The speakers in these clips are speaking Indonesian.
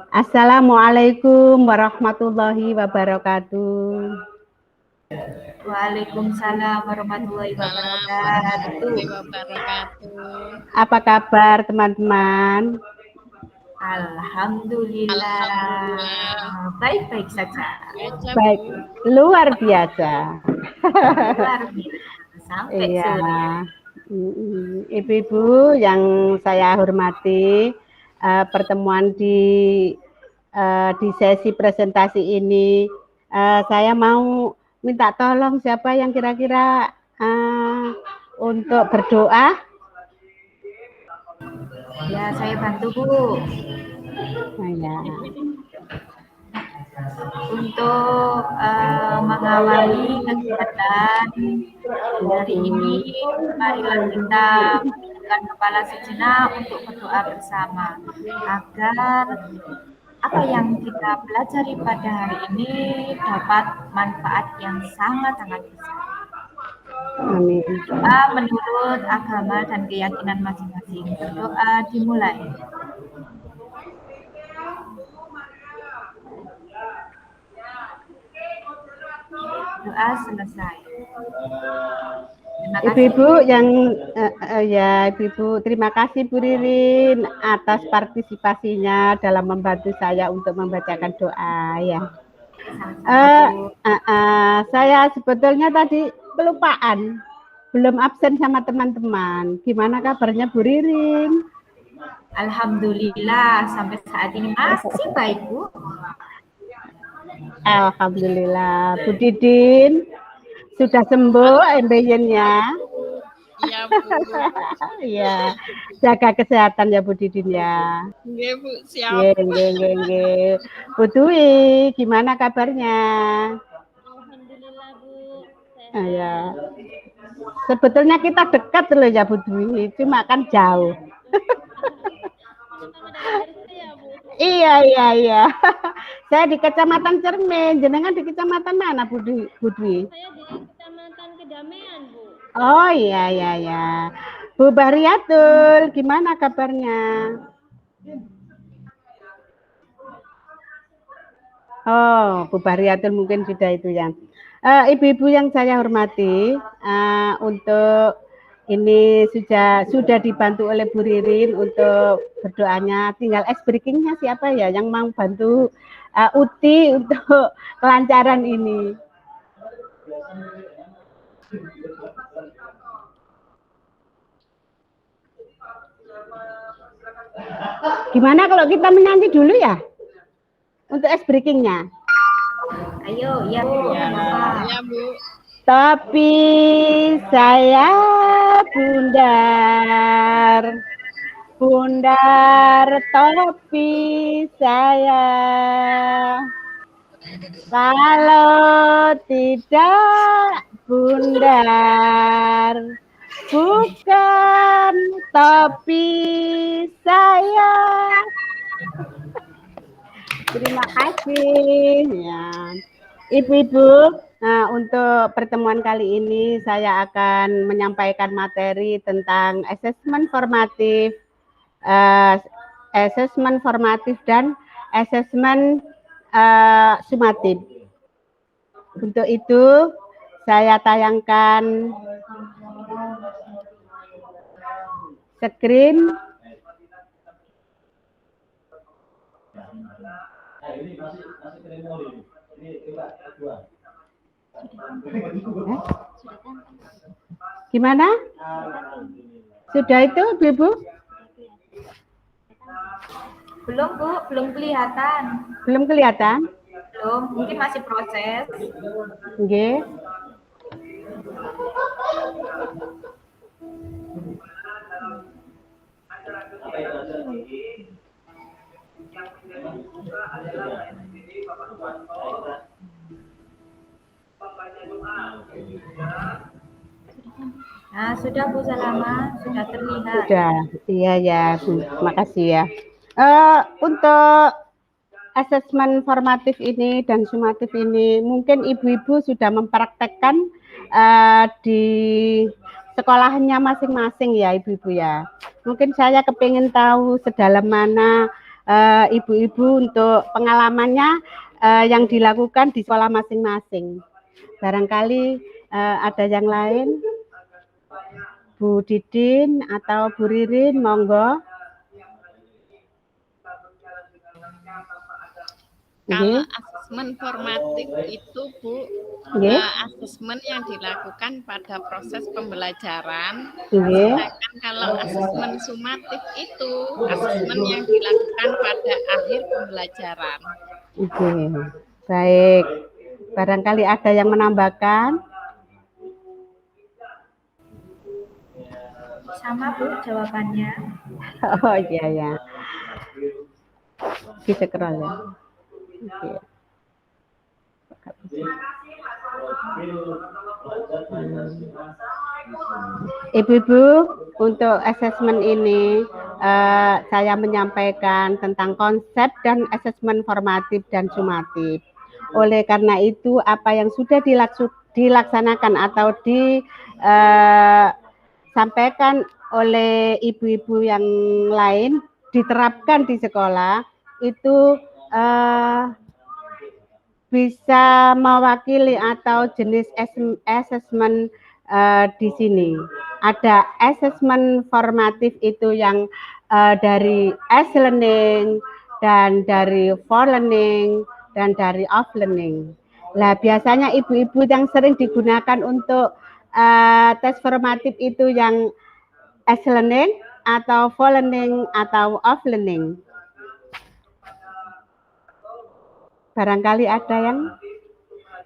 Assalamualaikum warahmatullahi wabarakatuh. Waalaikumsalam warahmatullahi wabarakatuh. Apa kabar teman-teman? Alhamdulillah. Baik-baik saja. Baik, luar biasa. Luar biasa. Sampai Iya. sore. Ibu-ibu yang saya hormati, pertemuan di sesi presentasi ini, saya mau minta tolong siapa yang kira-kira untuk berdoa. Ya, saya bantu Bu. Ya. Untuk mengawali kegiatan hari ini, marilah kita menundukkan kepala sejenak untuk berdoa bersama agar apa yang kita pelajari pada hari ini dapat manfaat yang sangat-sangat besar. Amin. Doa menurut agama dan keyakinan masing-masing. Berdoa dimulai. Doa selesai. Ibu-ibu yang ya Ibu, terima kasih Bu Ririn atas partisipasinya dalam membantu saya untuk membacakan doa ya. Saya sebetulnya tadi kelupaan, belum absen sama teman-teman. Gimana kabarnya Bu Ririn? Alhamdulillah sampai saat ini masih baik Bu. Alhamdulillah. Bu Didin sudah sembuh MBY-nya? Iya Bu. Iya, jaga kesehatan ya Bu Didin ya. Iya Bu, siap. Nggih. Bu Dwi, gimana kabarnya? Alhamdulillah Bu. Ya. Sebetulnya kita dekat loh ya Bu Dwi, cuma kan jauh. Iya. Saya di Kecamatan Cermin, jenengan di Kecamatan mana Bu Dwi? Saya di Kecamatan Kedamaian Bu. Oh iya. Bu Bariatul, gimana kabarnya? Oh, Bu Bariatul mungkin sudah itu ya. Ibu-ibu yang saya hormati, untuk ini sudah dibantu oleh Bu Ririn untuk berdoanya. Tinggal ice breakingnya siapa ya yang mau bantu Uti untuk kelancaran ini. Gimana kalau kita menyanyi dulu ya untuk ice breakingnya? Ayo, ya Bu. Iya Bu. Tapi saya bundar topi saya. Kalau tidak bundar, bukan topi saya. Terima kasih ya. Ibu-ibu, nah untuk pertemuan kali ini saya akan menyampaikan materi tentang asesmen formatif dan asesmen sumatif. Untuk itu saya tayangkan screen. Gimana? Sudah itu, Ibu? Belum Bu, belum kelihatan. Belum kelihatan? Belum, mungkin masih proses. Nggih. Nah, sudah Bu Salama, sudah terlihat. Sudah, iya ya Bu, makasih ya. Untuk asesmen formatif ini dan sumatif ini, mungkin ibu-ibu sudah mempraktekkan di sekolahnya masing-masing ya ibu-ibu ya. Mungkin saya kepingin tahu sedalam mana ibu-ibu untuk pengalamannya yang dilakukan di sekolah masing-masing. Barangkali ada yang lain, Bu Didin atau Bu Ririn, monggo. Kalau asesmen formatif itu Bu, Nggih. asesmen yang dilakukan pada proses pembelajaran. Nggih. Sedangkan kalau asesmen sumatif itu asesmen yang dilakukan pada akhir pembelajaran. Oke, baik. Barangkali ada yang menambahkan? Sama Bu jawabannya. Oh iya ya. Bisa scroll ya. Oke. Ibu-ibu, untuk asesmen ini saya menyampaikan tentang konsep dan asesmen formatif dan sumatif. Oleh karena itu, apa yang sudah dilaksanakan atau disampaikan oleh ibu-ibu yang lain diterapkan di sekolah itu bisa mewakili atau jenis asesmen di sini. Ada asesmen formatif itu yang dari learning dan dari for learning dan dari off learning. Nah, biasanya ibu-ibu yang sering digunakan untuk tes formatif itu yang learning atau for learning atau off learning. Barangkali ada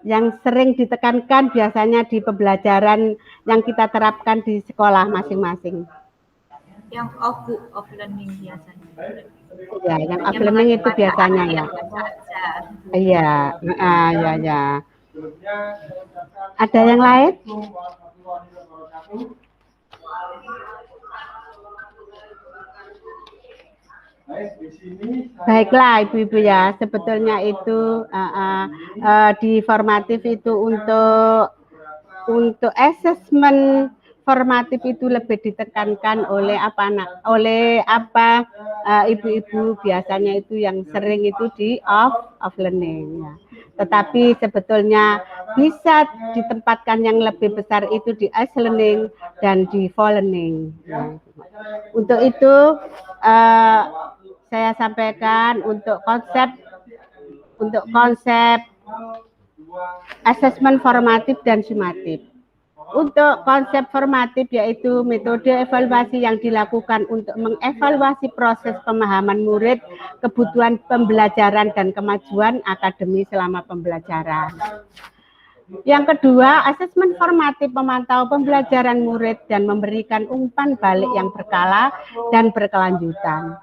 yang sering ditekankan biasanya di pembelajaran yang kita terapkan di sekolah masing-masing. Yang off learning biasanya. Ya, yang off learning itu biasanya ya. Iya, ya. Ada yang lain? Baiklah ibu-ibu ya, sebetulnya itu di formatif itu untuk asesmen formatif itu lebih ditekankan oleh ibu-ibu biasanya itu yang sering itu di off learning ya. Tetapi sebetulnya bisa ditempatkan yang lebih besar itu di learning dan di for learning. Ya. Untuk itu saya sampaikan untuk konsep asesmen formatif dan sumatif. Untuk konsep formatif yaitu metode evaluasi yang dilakukan untuk mengevaluasi proses pemahaman murid, kebutuhan pembelajaran dan kemajuan akademi selama pembelajaran. Yang kedua, asesmen formatif memantau pembelajaran murid dan memberikan umpan balik yang berkala dan berkelanjutan.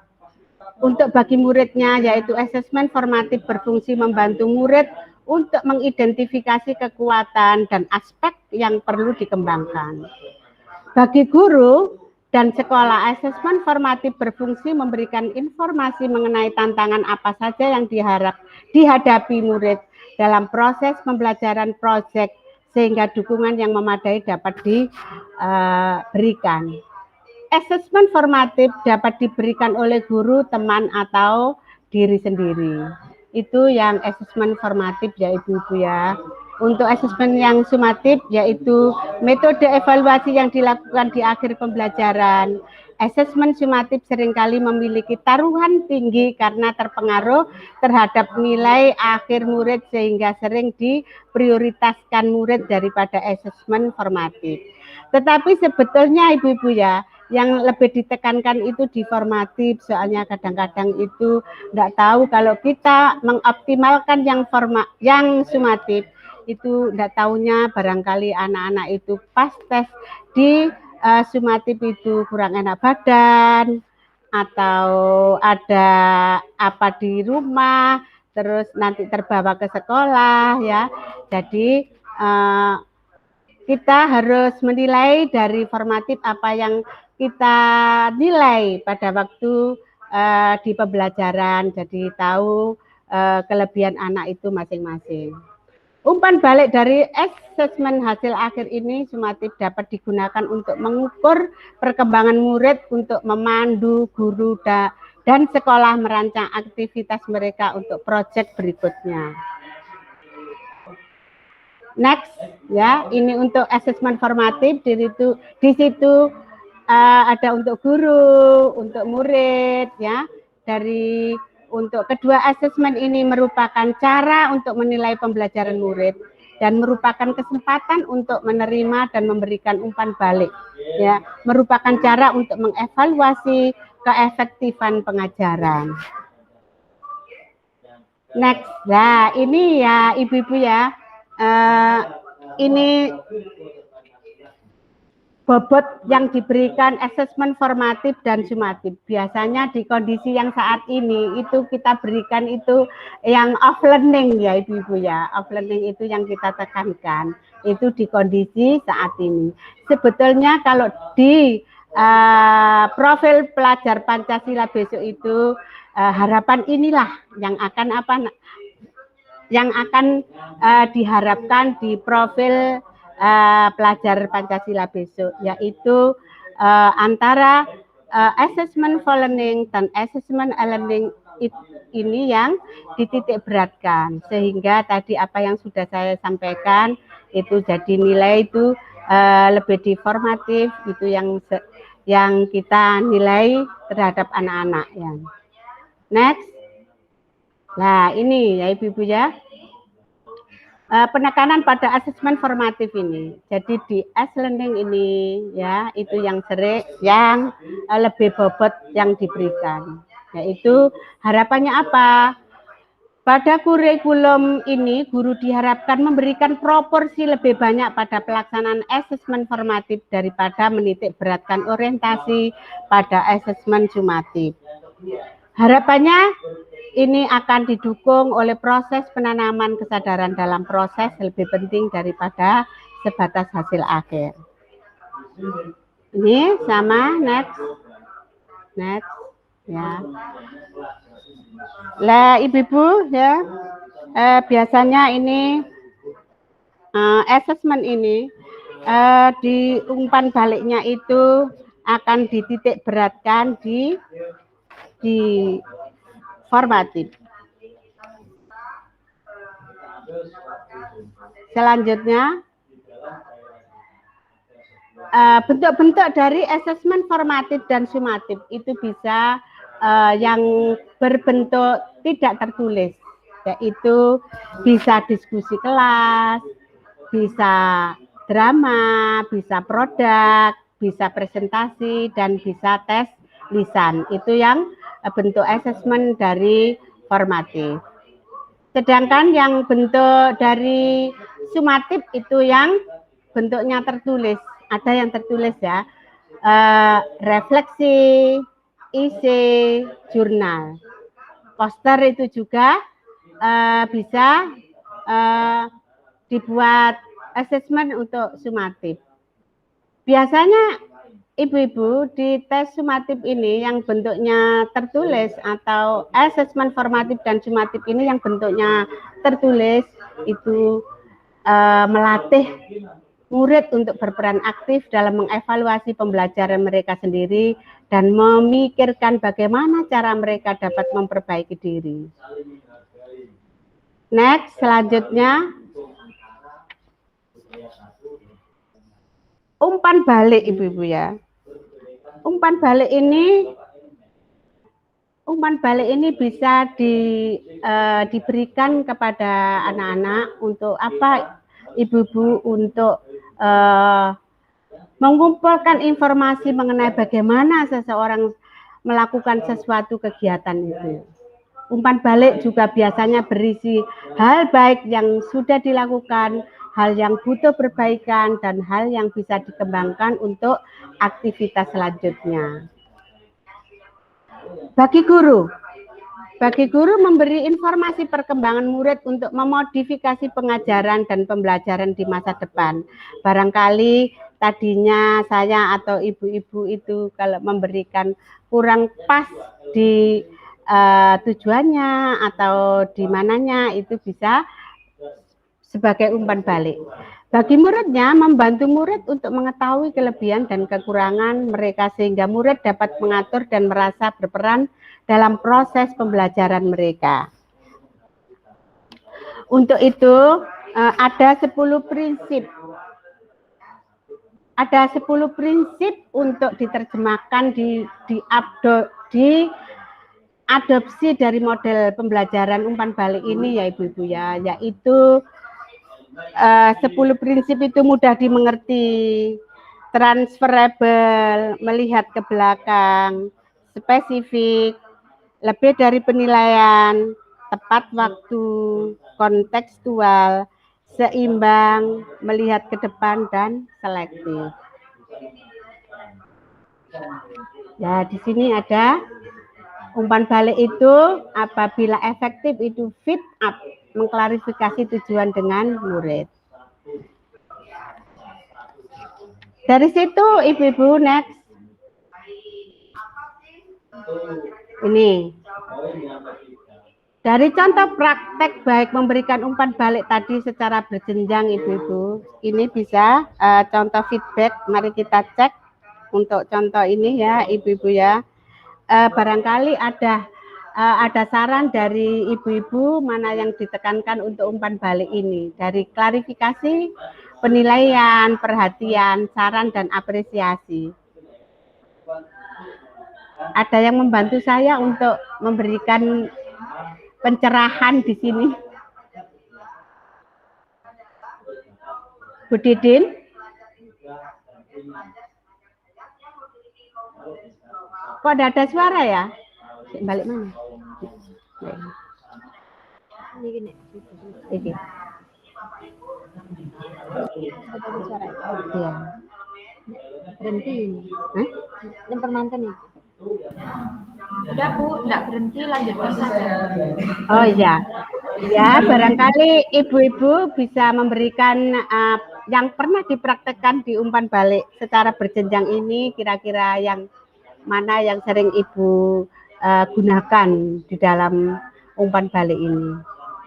Untuk bagi muridnya, yaitu asesmen formatif berfungsi membantu murid untuk mengidentifikasi kekuatan dan aspek yang perlu dikembangkan. Bagi guru dan sekolah, asesmen formatif berfungsi memberikan informasi mengenai tantangan apa saja yang dihadapi murid dalam proses pembelajaran proyek sehingga dukungan yang memadai dapat diberikan. Asesmen formatif dapat diberikan oleh guru, teman, atau diri sendiri. Itu yang asesmen formatif ya ibu-ibu ya. Untuk asesmen yang sumatif yaitu metode evaluasi yang dilakukan di akhir pembelajaran. Asesmen sumatif seringkali memiliki taruhan tinggi karena terpengaruh terhadap nilai akhir murid sehingga sering diprioritaskan murid daripada asesmen formatif. Tetapi sebetulnya ibu-ibu ya, yang lebih ditekankan itu di formatif, soalnya kadang-kadang itu enggak tahu kalau kita mengoptimalkan yang sumatif itu enggak tahunya barangkali anak-anak itu pas tes di sumatif itu kurang enak badan atau ada apa di rumah terus nanti terbawa ke sekolah ya. Jadi kita harus menilai dari formatif apa yang kita nilai pada waktu di pembelajaran, jadi tahu kelebihan anak itu masing-masing. Umpan balik dari asesmen hasil akhir ini sumatif dapat digunakan untuk mengukur perkembangan murid untuk memandu guru dan sekolah merancang aktivitas mereka untuk proyek berikutnya. Next, ya, ini untuk asesmen formatif. Di situ ada untuk guru, untuk murid, ya. Untuk kedua asesmen ini merupakan cara untuk menilai pembelajaran murid dan merupakan kesempatan untuk menerima dan memberikan umpan balik, ya, merupakan cara untuk mengevaluasi keefektifan pengajaran. Next, nah ini ya ibu-ibu ya, ini bobot yang diberikan asesmen formatif dan sumatif. Biasanya di kondisi yang saat ini itu kita berikan itu yang off learning ya ibu-ibu ya. Off learning itu yang kita tekankan. Itu di kondisi saat ini. Sebetulnya kalau di profil pelajar Pancasila besok itu harapan inilah yang akan diharapkan di profil pelajar Pancasila besok, yaitu antara assessment for learning dan assessment learning ini yang dititik beratkan, sehingga tadi apa yang sudah saya sampaikan itu jadi nilai itu lebih diformatif, itu yang kita nilai terhadap anak-anak yang next. Nah ini ya ibu-ibu ya, penekanan pada asesmen formatif ini. Jadi di S-learning ini ya itu yang sering yang lebih bobot yang diberikan. Yaitu harapannya apa? Pada kurikulum ini guru diharapkan memberikan proporsi lebih banyak pada pelaksanaan asesmen formatif daripada menitik beratkan orientasi pada asesmen sumatif. Harapannya ini akan didukung oleh proses penanaman kesadaran dalam proses lebih penting daripada sebatas hasil akhir. Ini sama next ya. Lah ibu-ibu ya, biasanya ini asesmen ini di umpan baliknya itu akan dititik beratkan di formatif. Selanjutnya, bentuk-bentuk dari asesmen formatif dan sumatif itu bisa yang berbentuk tidak tertulis, yaitu bisa diskusi kelas, bisa drama, bisa produk, bisa presentasi, dan bisa tes lisan. Itu yang bentuk asesmen dari formatif. Sedangkan yang bentuk dari sumatif itu yang bentuknya tertulis. Ada yang tertulis ya, refleksi, isi, jurnal. Poster itu juga bisa dibuat asesmen untuk sumatif. Biasanya ibu-ibu di tes sumatif ini yang bentuknya tertulis atau asesmen formatif dan sumatif ini yang bentuknya tertulis itu melatih murid untuk berperan aktif dalam mengevaluasi pembelajaran mereka sendiri dan memikirkan bagaimana cara mereka dapat memperbaiki diri. Next, selanjutnya umpan balik ibu-ibu ya. Umpan balik ini bisa diberikan kepada anak-anak untuk apa ibu-ibu, untuk mengumpulkan informasi mengenai bagaimana seseorang melakukan sesuatu kegiatan itu. Umpan balik juga biasanya berisi hal baik yang sudah dilakukan, hal yang butuh perbaikan, dan hal yang bisa dikembangkan untuk aktivitas selanjutnya. Bagi guru memberi informasi perkembangan murid untuk memodifikasi pengajaran dan pembelajaran di masa depan. Barangkali tadinya saya atau ibu-ibu itu kalau memberikan kurang pas di tujuannya atau di mananya, itu bisa sebagai umpan balik. Bagi muridnya, membantu murid untuk mengetahui kelebihan dan kekurangan mereka sehingga murid dapat mengatur dan merasa berperan dalam proses pembelajaran mereka. Untuk itu, ada 10 prinsip. Ada 10 prinsip untuk diterjemahkan diadopsi dari model pembelajaran umpan balik ini ya Ibu-ibu ya, yaitu 10 prinsip itu mudah dimengerti, transferable, melihat ke belakang, spesifik, lebih dari penilaian, tepat waktu, kontekstual, seimbang, melihat ke depan, dan selektif. Ya, di sini ada umpan balik itu apabila efektif itu fit up, mengklarifikasi tujuan dengan murid. Dari situ Ibu-ibu next. Ini. Dari contoh praktek baik memberikan umpan balik tadi secara berjenjang Ibu-ibu, ini bisa contoh feedback, mari kita cek untuk contoh ini ya Ibu-ibu ya. Barangkali ada saran dari Ibu-ibu mana yang ditekankan untuk umpan balik ini. Dari klarifikasi, penilaian, perhatian, saran, dan apresiasi. Ada yang membantu saya untuk memberikan pencerahan di sini. Bu Didin? Kok ada suara ya? Balik mana? Ini. Ada suara. Iya. Berhenti ini. Hah? Yang permanten ya? Udah Bu, enggak berhenti, lanjutkan saja. Oh iya. Ya, barangkali ibu-ibu bisa memberikan yang pernah dipraktekkan di umpan balik secara berjenjang ini, kira-kira yang mana yang sering Ibu gunakan di dalam umpan balik ini.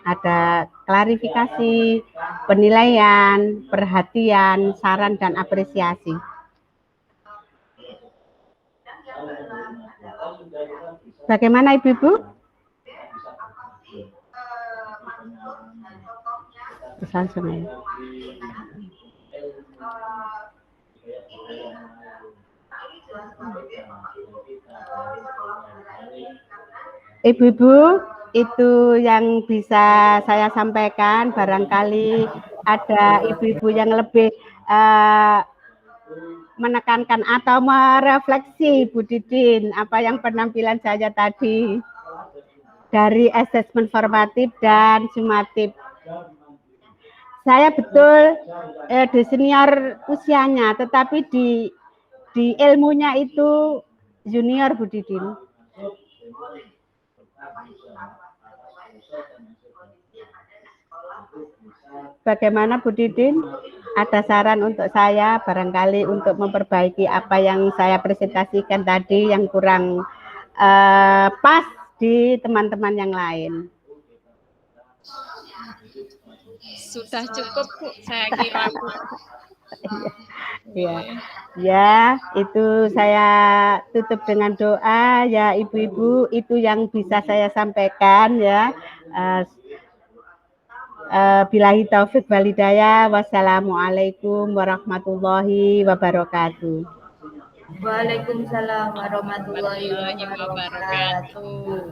Ada klarifikasi, penilaian, perhatian, saran, dan apresiasi. Bagaimana Ibu-ibu? Langsung ya. Ibu-ibu, itu yang bisa saya sampaikan. Barangkali ada ibu-ibu yang lebih menekankan atau merefleksi Bu Didin apa yang penampilan saya tadi dari asesmen formatif dan sumatif. Saya betul di senior usianya, tetapi di ilmunya itu junior Bu Didin. Bagaimana Bu Didin? Ada saran untuk saya barangkali untuk memperbaiki apa yang saya presentasikan tadi yang kurang pas di teman-teman yang lain. Sudah cukup Bu, saya kira Bu. Ya, itu saya tutup dengan doa ya ibu-ibu, itu yang bisa saya sampaikan ya. Billahi taufik wal hidayah. Wassalamualaikum warahmatullahi wabarakatuh. Waalaikumsalam warahmatullahi wabarakatuh.